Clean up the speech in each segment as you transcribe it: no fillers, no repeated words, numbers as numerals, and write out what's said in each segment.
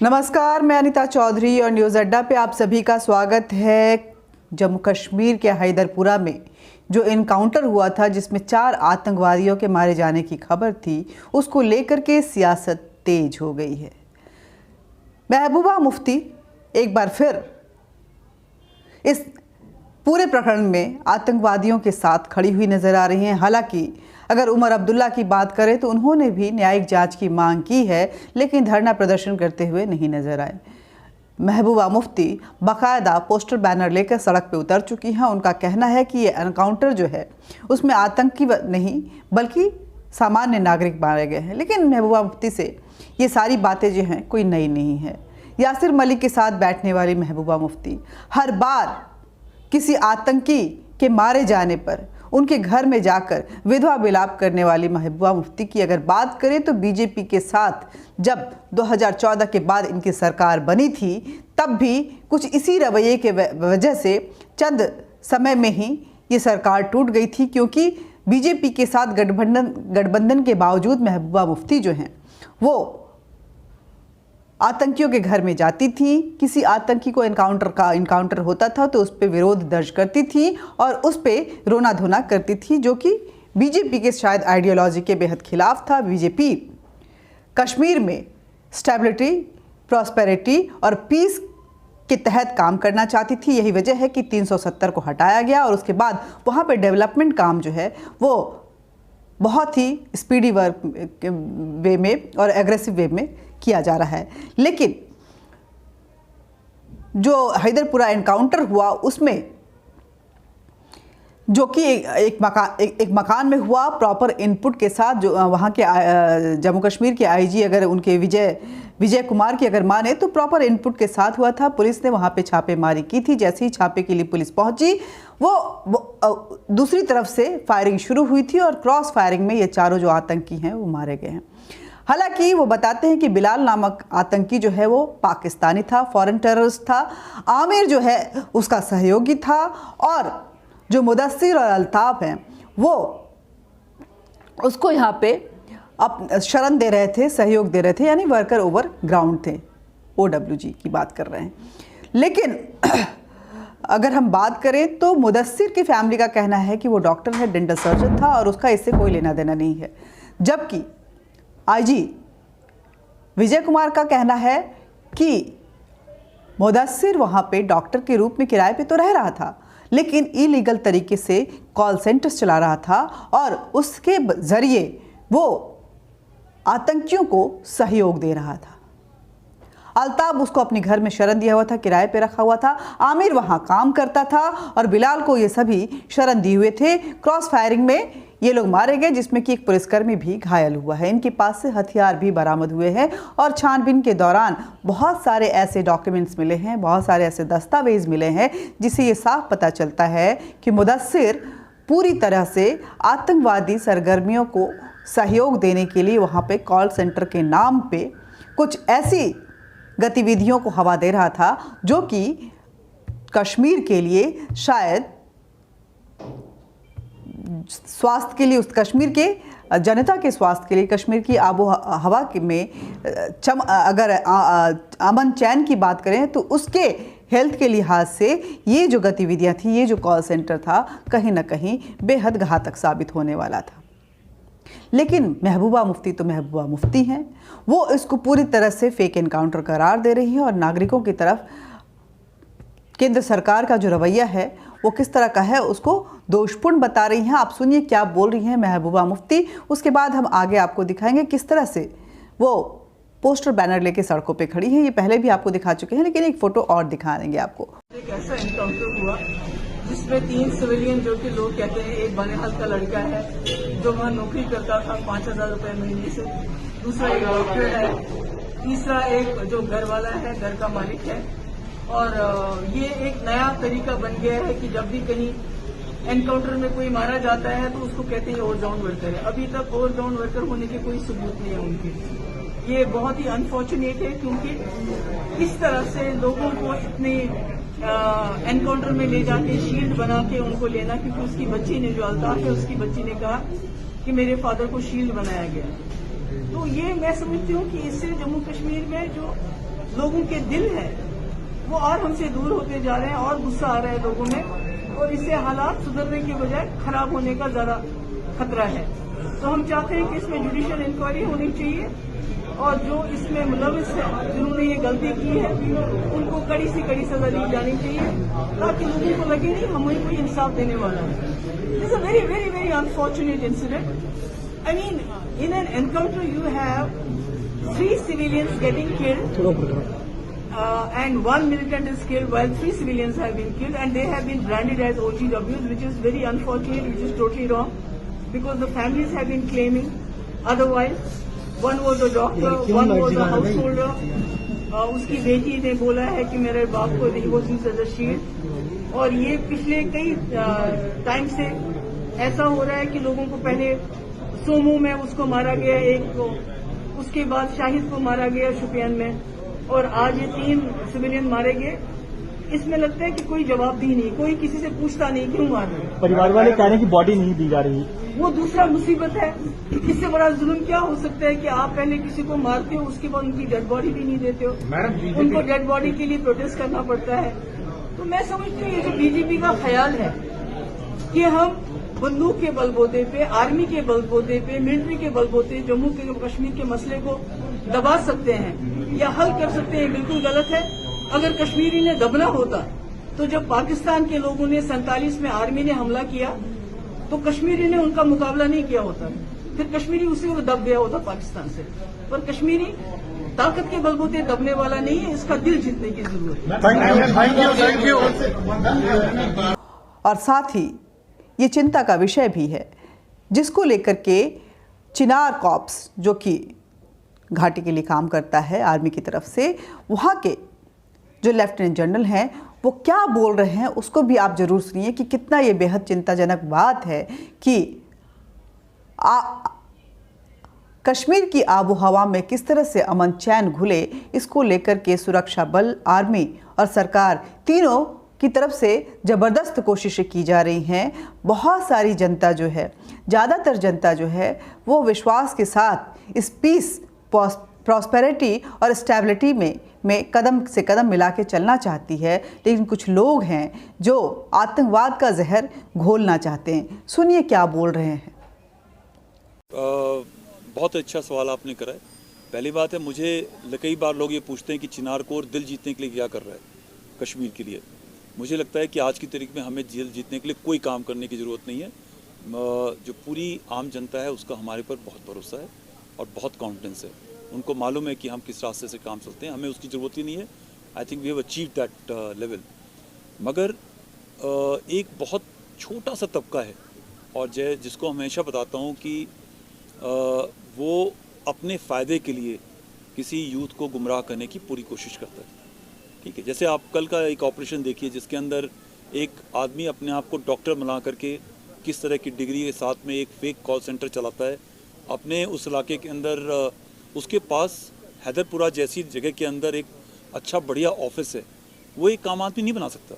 नमस्कार, मैं अनीता चौधरी और न्यूज़ अड्डा पे आप सभी का स्वागत है। जम्मू कश्मीर के हैदरपुरा में जो इनकाउंटर हुआ था जिसमें 4 आतंकवादियों के मारे जाने की खबर थी, उसको लेकर के सियासत तेज हो गई है। महबूबा मुफ्ती एक बार फिर इस पूरे प्रकरण में आतंकवादियों के साथ खड़ी हुई नजर आ रही हैं। हालांकि अगर उमर अब्दुल्ला की बात करें तो उन्होंने भी न्यायिक जांच की मांग की है, लेकिन धरना प्रदर्शन करते हुए नहीं नजर आए। महबूबा मुफ्ती बाकायदा पोस्टर बैनर लेकर सड़क पे उतर चुकी हैं। उनका कहना है कि ये एनकाउंटर जो है उसमें आतंकी नहीं बल्कि सामान्य नागरिक मारे गए हैं। लेकिन महबूबा मुफ्ती से ये सारी बातें जो हैं कोई नई नहीं है। यासिर मलिक के साथ बैठने वाली महबूबा मुफ्ती हर बार किसी आतंकी के मारे जाने पर उनके घर में जाकर विधवा विलाप करने वाली महबूबा मुफ्ती की अगर बात करें तो बीजेपी के साथ जब 2014 के बाद इनकी सरकार बनी थी तब भी कुछ इसी रवैये के वजह से चंद समय में ही ये सरकार टूट गई थी, क्योंकि बीजेपी के साथ गठबंधन के बावजूद महबूबा मुफ्ती जो हैं वो आतंकियों के घर में जाती थी। किसी आतंकी को इनकाउंटर होता था तो उस पर विरोध दर्ज करती थी और उस पर रोना धोना करती थी, जो कि बीजेपी के शायद आइडियोलॉजी के बेहद खिलाफ था। बीजेपी कश्मीर में स्टेबिलिटी, प्रॉस्पेरिटी और पीस के तहत काम करना चाहती थी। यही वजह है कि 370 को हटाया गया और उसके बाद वहाँ पर डेवलपमेंट काम जो है वो बहुत ही स्पीडी वर्क वे में और एग्रेसिव वे में किया जा रहा है। लेकिन जो हैदरपुरा एनकाउंटर हुआ उसमें जो कि एक मकान में हुआ प्रॉपर इनपुट के साथ, जो वहाँ के जम्मू कश्मीर के आईजी अगर उनके विजय कुमार की अगर माने तो प्रॉपर इनपुट के साथ हुआ था। पुलिस ने वहाँ पे छापेमारी की थी। जैसे ही छापे के लिए पुलिस पहुंची वो दूसरी तरफ से फायरिंग शुरू हुई थी और क्रॉस फायरिंग में ये चारों जो आतंकी हैं वो मारे गए हैं। हालांकि वो बताते हैं कि बिलाल नामक आतंकी जो है वो पाकिस्तानी था, फॉरेन टेररिस्ट था। आमिर जो है उसका सहयोगी था और जो मुदस्सिर और अल्ताफ हैं वो उसको यहाँ पे शरण दे रहे थे, सहयोग दे रहे थे, यानी वर्कर ओवर ग्राउंड थे, OWG की बात कर रहे हैं। लेकिन अगर हम बात करें तो मुदस्सिर की फैमिली का कहना है कि वो डॉक्टर है, डेंटल सर्जन था और उसका इससे कोई लेना देना नहीं है। जबकि आईजी विजय कुमार का कहना है कि मुदस्सिर वहाँ पे डॉक्टर के रूप में किराए पे तो रह रहा था, लेकिन इलीगल तरीके से कॉल सेंटर्स चला रहा था और उसके ज़रिए वो आतंकियों को सहयोग दे रहा था। अल्ताफ उसको अपने घर में शरण दिया हुआ था, किराए पे रखा हुआ था। आमिर वहाँ काम करता था और बिलाल को ये सभी शरण दिए हुए थे। क्रॉस फायरिंग में ये लोग मारे गए, जिसमें कि एक पुलिसकर्मी भी घायल हुआ है। इनके पास से हथियार भी बरामद हुए हैं और छानबीन के दौरान बहुत सारे ऐसे डॉक्यूमेंट्स मिले हैं, बहुत सारे ऐसे दस्तावेज मिले हैं जिससे ये साफ पता चलता है कि मुदस्सिर पूरी तरह से आतंकवादी सरगर्मियों को सहयोग देने के लिए वहाँ पे कॉल सेंटर के नाम पे कुछ ऐसी गतिविधियों को हवा दे रहा था जो कि कश्मीर के लिए शायद स्वास्थ्य के लिए, उस कश्मीर के जनता के स्वास्थ्य के लिए, कश्मीर की आबो हवा में अगर अमन चैन की बात करें तो उसके हेल्थ के लिहाज से ये जो गतिविधियां थी, ये जो कॉल सेंटर था, कहीं ना कहीं बेहद घातक साबित होने वाला था। लेकिन महबूबा मुफ्ती तो महबूबा मुफ्ती हैं। वो इसको पूरी तरह से फेक एनकाउंटर करार दे रही हैं और नागरिकों की तरफ केंद्र सरकार का जो रवैया है वो किस तरह का है उसको दोषपूर्ण बता रही हैं। आप सुनिए क्या बोल रही हैं महबूबा मुफ्ती, उसके बाद हम आगे आपको दिखाएंगे किस तरह से वो पोस्टर बैनर लेके सड़कों पे खड़ी हैं। ये पहले भी आपको दिखा चुके हैं, लेकिन एक फोटो और दिखा देंगे आपको। एक ऐसा एनकाउंटर हुआ जिसमें 3 सिविलियन, जो कि लोग कहते हैं एक बनिहाल का लड़का है जो वहाँ नौकरी करता था 5,000 रुपए महीने से, दूसरा एक डॉक्टर है, तीसरा एक जो घर वाला है, घर का मालिक है। और ये एक नया तरीका बन गया है कि जब भी कहीं एनकाउंटर में कोई मारा जाता है तो उसको कहते हैं ओवरग्राउंड वर्कर है। अभी तक ओवरग्राउंड वर्कर होने के कोई सबूत नहीं है उनके। ये बहुत ही अनफॉर्चुनेट है, क्योंकि इस तरह से लोगों को इतने एनकाउंटर में ले जाके शील्ड बना के उनको लेना, क्योंकि उसकी बच्ची ने, जो अल्ताफ है, उसकी बच्ची ने कहा कि मेरे फादर को शील्ड बनाया गया। तो ये मैं समझती हूँ कि इससे जम्मू कश्मीर में जो लोगों के दिल है वो और हमसे दूर होते जा रहे हैं और गुस्सा आ रहा है लोगों में, और इससे हालात सुधरने की बजाय खराब होने का ज्यादा खतरा है। तो हम चाहते हैं कि इसमें जुडिशियल इंक्वायरी होनी चाहिए और जो इसमें मुलविस है, जिन्होंने ये गलती की है, उनको कड़ी से कड़ी सजा दी जानी चाहिए ताकि लोगों को लगे नहीं हमें कोई इंसाफ देने वाला है। This a very very very unfortunate incident. I mean, in an encounter you have 3 civilians getting killed and 1 militant is killed while 3 civilians have been killed, and they have been branded as OGWs, which is very unfortunate, which is totally wrong because the families have been claiming otherwise. One was a doctor, one was a householder. उसकी बेटी ने बोला है कि मेरे बाप को he was used as a shield, और ये पिछले कई टाइम से ऐसा हो रहा है कि लोगों को पहले सोमू में उसको मारा गया एक को, उसके बाद शाहिद को मारा गया शुपियान में, और आज ये 3 सिविलियन मारे गए। इसमें लगता है कि कोई जवाब भी नहीं, कोई किसी से पूछता नहीं क्यों मार रहे। परिवार वाले कह रहे हैं कि बॉडी नहीं दी जा रही, वो दूसरा मुसीबत है। इससे बड़ा जुल्म क्या हो सकता है कि आप पहले किसी को मारते हो, उसके बाद उनकी डेड बॉडी भी नहीं देते हो, उनको डेड बॉडी के लिए प्रोटेस्ट करना पड़ता है। तो मैं समझती हूँ ये जो बीजेपी का ख्याल है कि हम बंदूक के बलबूते पे, आर्मी के बलबूते पे, मिलिट्री के बलबूते जम्मू के कश्मीर के मसले को दबा सकते हैं या हल कर सकते हैं, बिल्कुल गलत है। अगर कश्मीरी ने दबना होता तो जब पाकिस्तान के लोगों ने 47 में आर्मी ने हमला किया तो कश्मीरी ने उनका मुकाबला नहीं किया होता, फिर कश्मीरी उसी को दब गया होता पाकिस्तान से। पर कश्मीरी ताकत के बलबूते दबने वाला नहीं है, इसका दिल जीतने की जरूरत है। और साथ ही ये चिंता का विषय भी है जिसको लेकर के चिनार कॉर्प्स, जो कि घाटी के लिए काम करता है आर्मी की तरफ से, वहाँ के जो लेफ्टिनेंट जनरल हैं वो क्या बोल रहे हैं उसको भी आप जरूर सुनिए कि कितना ये बेहद चिंताजनक बात है कि कश्मीर की आबो हवा में किस तरह से अमन चैन घुले, इसको लेकर के सुरक्षा बल, आर्मी और सरकार तीनों की तरफ से ज़बरदस्त कोशिशें की जा रही हैं। बहुत सारी जनता जो है, ज़्यादातर जनता जो है वो विश्वास के साथ इस पीस, प्रॉस्पेरिटी और स्टेबिलिटी में कदम से कदम मिला के चलना चाहती है, लेकिन कुछ लोग हैं जो आतंकवाद का जहर घोलना चाहते हैं। सुनिए क्या बोल रहे हैं। बहुत अच्छा सवाल आपने करा है। पहली बात है, मुझे कई बार लोग ये पूछते हैं कि चिनार कोर दिल जीतने के लिए क्या कर रहा है कश्मीर के लिए। मुझे लगता है कि आज की तारीख में हमें दिल जीतने के लिए कोई काम करने की ज़रूरत नहीं है। जो पूरी आम जनता है उसका हमारे पर बहुत भरोसा है और बहुत कॉन्फिडेंस है। उनको मालूम है कि हम किस रास्ते से काम चलते हैं, हमें उसकी ज़रूरत ही नहीं है। I think we have achieve that level. मगर एक बहुत छोटा सा तबका है और जिसको हमेशा बताता हूँ कि वो अपने फ़ायदे के लिए किसी यूथ को गुमराह करने की पूरी कोशिश करता है। ठीक है, जैसे आप कल का एक ऑपरेशन देखिए जिसके अंदर एक आदमी अपने आप को डॉक्टर बना करके किस तरह की डिग्री के साथ में एक फेक कॉल सेंटर चलाता है अपने उस इलाके के अंदर। उसके पास हैदरपुरा जैसी जगह के अंदर एक अच्छा बढ़िया ऑफिस है। वो एक काम आदमी नहीं बना सकता,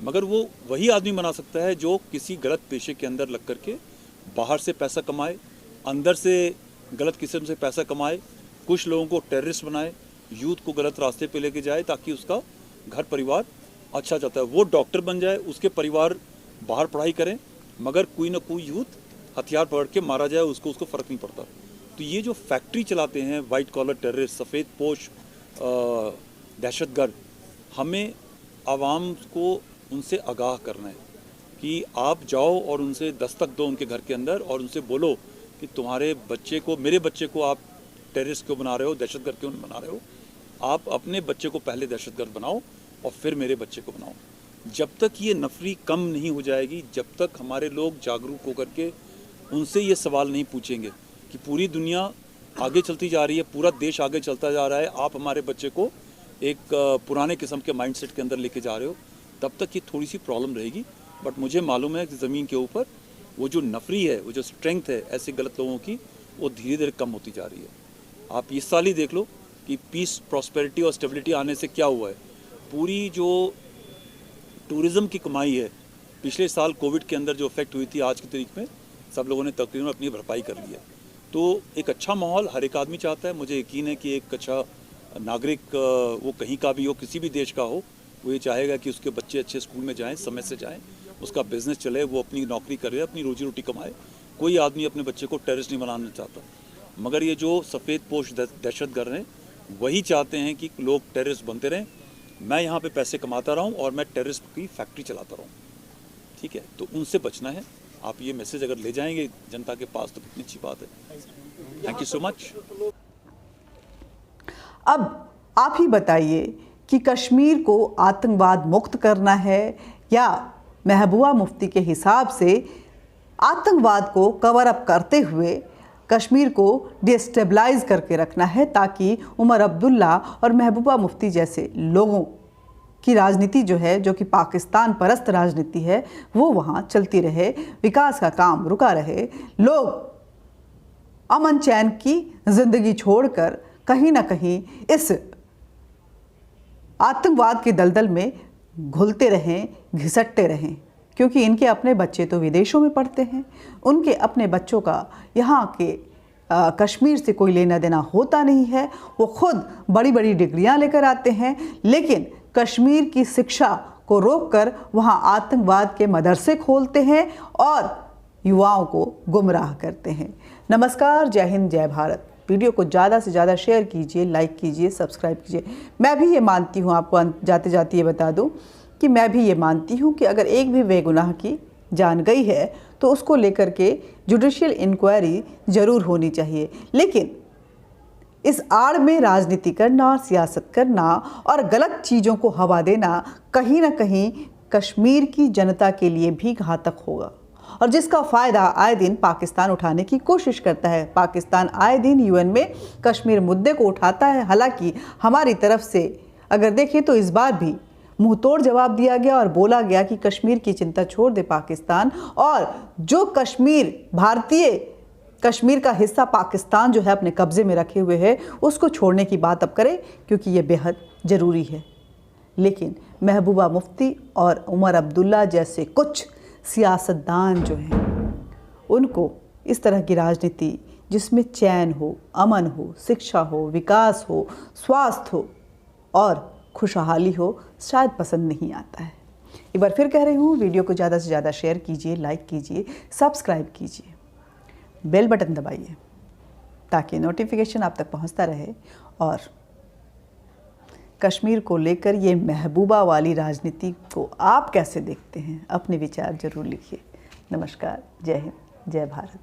मगर वो वही आदमी बना सकता है जो किसी गलत पेशे के अंदर लग करके बाहर से पैसा कमाए, अंदर से गलत किस्म से पैसा कमाए, कुछ लोगों को टेररिस्ट बनाए, यूथ को गलत रास्ते पे लेके जाए ताकि उसका घर परिवार अच्छा जाता है। वो डॉक्टर बन जाए, उसके परिवार बाहर पढ़ाई करें, मगर कोई ना कोई यूथ हथियार पकड़ के मारा जाए, उसको फ़र्क नहीं पड़ता। तो ये जो फैक्ट्री चलाते हैं वाइट कॉलर टेररिस्ट, सफ़ेद पोश दहशतगर्द, हमें आवाम को उनसे आगाह करना है कि आप जाओ और उनसे दस्तक दो उनके घर के अंदर और उनसे बोलो कि तुम्हारे बच्चे को, मेरे बच्चे को आप टेररिस्ट क्यों बना रहे हो, दहशतगर्द क्यों बना रहे हो। आप अपने बच्चे को पहले दहशतगर्द बनाओ और फिर मेरे बच्चे को बनाओ। जब तक ये नफरी कम नहीं हो जाएगी, जब तक हमारे लोग जागरूक होकर के उनसे ये सवाल नहीं पूछेंगे कि पूरी दुनिया आगे चलती जा रही है, पूरा देश आगे चलता जा रहा है, आप हमारे बच्चे को एक पुराने किस्म के माइंडसेट के अंदर लेके जा रहे हो, तब तक ये थोड़ी सी प्रॉब्लम रहेगी। बट मुझे मालूम है कि ज़मीन के ऊपर वो जो नफरी है, वो जो स्ट्रेंथ है ऐसे गलत लोगों की, वो धीरे धीरे कम होती जा रही है। आप इस साल ही देख लो कि पीस, प्रॉस्पेरिटी और स्टेबिलिटी आने से क्या हुआ है। पूरी जो टूरिज़्म की कमाई है, पिछले साल कोविड के अंदर जो इफेक्ट हुई थी, आज की तारीख में सब लोगों ने तकरीबन अपनी भरपाई कर ली है। तो एक अच्छा माहौल हर एक आदमी चाहता है। मुझे यकीन है कि एक अच्छा नागरिक, वो कहीं का भी हो, किसी भी देश का हो, वो ये चाहेगा कि उसके बच्चे अच्छे स्कूल में जाएं, समय से जाएं, उसका बिजनेस चले, वो अपनी नौकरी करे, अपनी रोजी रोटी कमाए। कोई आदमी अपने बच्चे को टेररिस्ट नहीं बनाना चाहता। मगर ये जो सफ़ेद पोश दहशतगर्द हैं, वही चाहते हैं कि लोग टेररिस्ट बनते रहें, मैं यहाँ पे पैसे कमाता रहूँ और मैं टेररिस्ट की फैक्ट्री चलाता रहूँ। ठीक है, तो उनसे बचना है। आप ये मैसेज अगर ले जाएंगे जनता के पास तो कितनी अच्छी बात है। Thank you so much. अब आप ही बताइए कि कश्मीर को आतंकवाद मुक्त करना है या महबूबा मुफ्ती के हिसाब से आतंकवाद को कवर अप करते हुए कश्मीर को डिस्टेबलाइज करके रखना है, ताकि उमर अब्दुल्ला और महबूबा मुफ्ती जैसे लोगों की राजनीति जो है, जो कि पाकिस्तान परस्त राजनीति है, वो वहाँ चलती रहे, विकास का काम रुका रहे, लोग अमन चैन की जिंदगी छोड़कर कहीं ना कहीं इस आतंकवाद के दलदल में घुलते रहें, घिसटते रहें। क्योंकि इनके अपने बच्चे तो विदेशों में पढ़ते हैं, उनके अपने बच्चों का यहाँ के कश्मीर से कोई लेना देना होता नहीं है। वो खुद बड़ी बड़ी डिग्रियाँ लेकर आते हैं, लेकिन कश्मीर की शिक्षा को रोककर वहाँ आतंकवाद के मदरसे खोलते हैं और युवाओं को गुमराह करते हैं। नमस्कार, जय हिंद, जय भारत। वीडियो को ज़्यादा से ज़्यादा शेयर कीजिए, लाइक कीजिए, सब्सक्राइब कीजिए। मैं भी ये मानती हूँ, आपको जाते जाते ये बता दूँ कि मैं भी ये मानती हूँ कि अगर एक भी बेगुनाह की जान गई है तो उसको लेकर के जुडिशियल इंक्वायरी ज़रूर होनी चाहिए। लेकिन इस आड़ में राजनीति करना, सियासत करना और गलत चीज़ों को हवा देना कहीं ना कहीं कश्मीर की जनता के लिए भी घातक होगा, और जिसका फ़ायदा आए दिन पाकिस्तान उठाने की कोशिश करता है। पाकिस्तान आए दिन यूएन में कश्मीर मुद्दे को उठाता है। हालांकि हमारी तरफ से अगर देखें तो इस बार भी मुंह तोड़ जवाब दिया गया और बोला गया कि कश्मीर की चिंता छोड़ दे पाकिस्तान, और जो कश्मीर, भारतीय कश्मीर का हिस्सा पाकिस्तान जो है अपने कब्ज़े में रखे हुए है, उसको छोड़ने की बात अब करें, क्योंकि ये बेहद ज़रूरी है। लेकिन महबूबा मुफ्ती और उमर अब्दुल्ला जैसे कुछ सियासतदान जो हैं, उनको इस तरह की राजनीति जिसमें चैन हो, अमन हो, शिक्षा हो, विकास हो, स्वास्थ्य हो और खुशहाली हो, शायद पसंद नहीं आता है। एक बार फिर कह रही हूँ, वीडियो को ज़्यादा से ज़्यादा शेयर कीजिए, लाइक कीजिए, सब्सक्राइब कीजिए, बेल बटन दबाइए ताकि नोटिफिकेशन आप तक पहुँचता रहे। और कश्मीर को लेकर ये महबूबा वाली राजनीति को आप कैसे देखते हैं, अपने विचार जरूर लिखिए। नमस्कार, जय हिंद, जय भारत।